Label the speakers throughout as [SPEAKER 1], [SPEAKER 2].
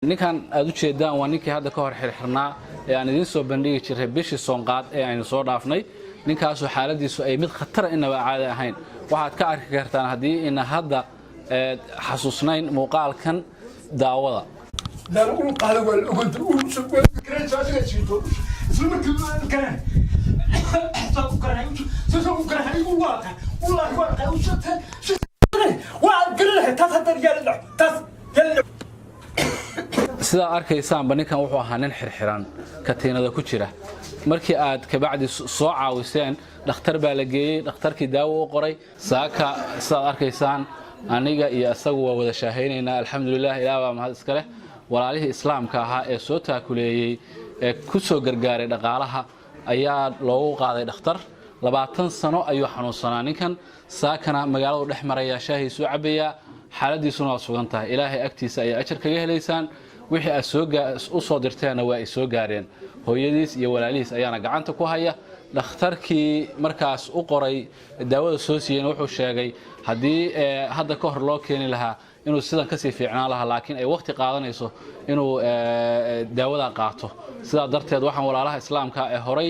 [SPEAKER 1] ninkan aad u jeedaan waa ninkii hadda ka hor xirxirnaa ee aan idin soo bandhigi jiray bishii soonqaad ee aynu soo dhaafnay ninkaas oo xaaladiisu ay mid khatar inaba caadi ahayn waxaad ka arki kartaan haddii ina hadda xasuusnayn muuqaalkan daawada sidaa arkaysaanba ninkan wuxuu ahaa nin xirxiran katiinada ku jira markii aad kabacdi soo caawiseen dhakhtar baa la geeyey dhakhtarkii daawo u qoray saaka sidaad arkaysaan aniga iyo isagu waa wada shaahaynaynaa alxamdulilah ilaah baa mahad iska leh walaalihii islaamka ahaa ee soo taakuleeyey ee ku soo gargaaray dhaqaalaha ayaa loogu qaaday dhakhtar 20 sano ayuu xanuunsanaa ninkan saakana magaaladu dhex maraya shaahiisu cabaya xaaladiisuna waa sugan tahay ilaahay agtiisa ayaa ajar kaga helaysaan wixii aad u soo dirteena waa ay soo gaareen hooyadiis iyo walaalihiis ayaana gacanta ku haya dhakhtarkii markaas u qoray daawada soo siiyeen wuxuu sheegay haddii hadda ka hor loo keeni lahaa inuu sidan ka sii fiicnaan lahaa laakiin ay waqti qaadanayso inuu daawada qaato sidaa darteed waxaan walaalaha islaamka ee horay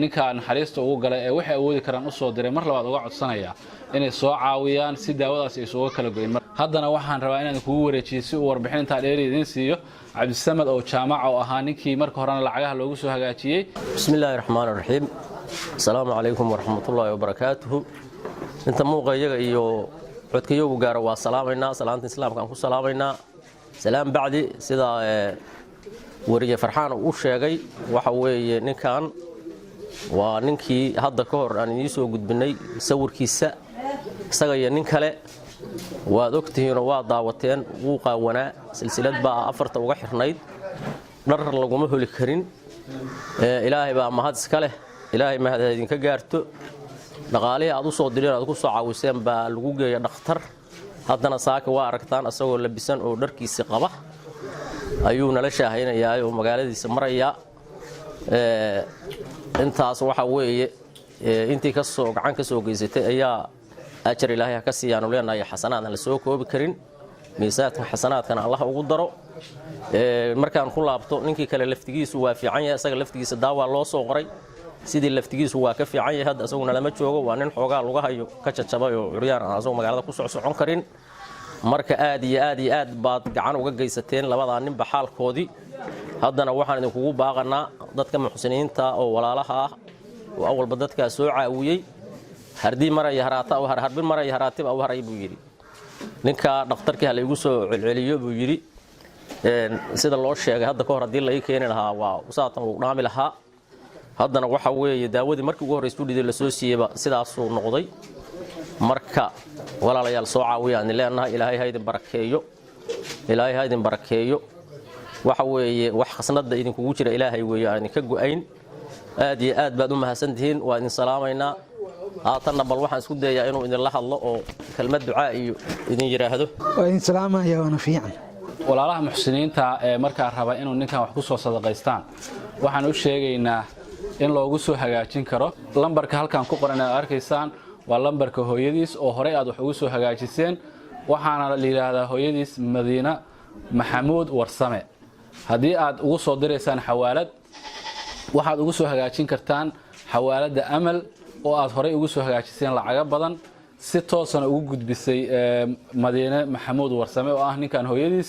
[SPEAKER 1] ninka naxariista ugu galay ee waxay awoodi karaan u soo diray mar labaad uga codsanaya inay soo caawiyaan si daawadaas ay soo kala go'in haddana waxaan rabaa inaan kugu wareejiyo si uu warbixinta dheer idin siiyo cabdisamad oo jaamac oo ahaa ninkii marka horena lacagaha loogu soo hagaajiyay
[SPEAKER 2] bismillaahir rahmaanir rahiim assalaamu calaykum waraxmatullaahi wabarakaatuh inta muuqayaga iyo codkayogu gaaro waa salaamaynaa salaanta islaamka aan ku salaamaynaa salaam bacdi sida wariye farxaan uu sheegay waxa weeye ninkan waa ninkii hadda ka hor aan idin soo gudbinay sawirkiisa isaga iyo nin kale waad ogtihiin oo waa daawateen wuu qaawanaa silsilad baa afarta uga xirnayd dhar laguma holi karin ilaahay baa mahad iska leh ilaahay mahad idinka gaarto dhaqaalihi aad u soo direen aad ku soo caawiseen baa lagu geeyay dhakhtar haddana saaka waa aragtaan asagoo labisan oo dharkiisa qaba ayuu nala shaahaynayaa oo magaaladiisa maraya intaas waxa weeye intii ka soo gacan ka soo geysatay ayaa ajar ilaahay ka siiyaan leenahay xasanaadna la soo koobi karin miisaadka xasanaadkana Allah ugu daro markaan ku laabto ninkii kale laftigiisu waa fiican yahay asaga laftigiisa daawa loo soo qoray sidii laftigiisu waa ka fiican yahay hadda asaguna lama joogo waa nin xoogaa lagu hayo ka jajabay oo curyaan aan asoo magaalada ku socon karin marka aad iyo aad baad gacan uga geysateen labada nin baxaalkoodii haddana waxaan idinkugu baaqanaa dadka muxsiniinta oo walaalaha ah oo awalba dadka soo caawiyay hardii maraya haraata oo harbin maraya haraatib oo haray buu yiri ninka dhakhtarkii hal igu soo celceliyo buu yiri sida loo sheegay hadda ka hor hadii la keenin lahaa waa usaatan uu dhaami lahaa haddana waxa weeye daawadii markii ugu horeysay dhidii la soo siiyay sidaas uu noqday marka walaalayaal soo caawiyaan ilaahay ilaahay haydin barakeeyo ilaahay haydin barakeeyo waxa weeye wax khasnada idin kugu jira ilaahay weeye aan ka go'ayn aad iyo aad baad u mahadsantihiin waa idin salaamaynaa haatanna bal waxaan isku dayaa inuu idin la hadlo oo kelmad ducaa iyo idin yiraahdo
[SPEAKER 3] waa idin salaamaya waana fiican
[SPEAKER 1] walaalaha muxsiniinta ee markaa raba inuu ninkan wax ku soo sadaqaystaan waxaan u sheegaynaa in loogu soo hagaajin karo lambarka halkan ku qoran aad arkaysaan waa lambarka hooyadiis oo hore aad wax ugu soo hagaajiseen waxaana la yiraahdaa hooyadiis Madiina Maxamuud Warsame haddii aad ugu soo direysaan xawaalad waxaad ugu soo hagaajin kartaan xawaalada Amal oo aad hore ugu soo hagaajiseen lacag badan si toosan ugu gudbisay Madiina Maxamuud Warsame oo ah ninkan hooyadiis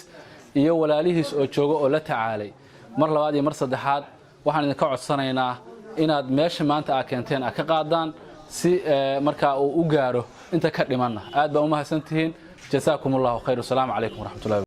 [SPEAKER 1] iyo walaalihiis oo jooga oo la tacaalay mar labaad iyo mar saddexaad waxaan idinka codsanaynaa inaad meesha maanta aad keenteen ka qaadaan si marka uu u gaaro inta ka dhimanna aad baa u mahadsantihiin jasaakumullahu khayr assalamu alaykum wa rahmatullahi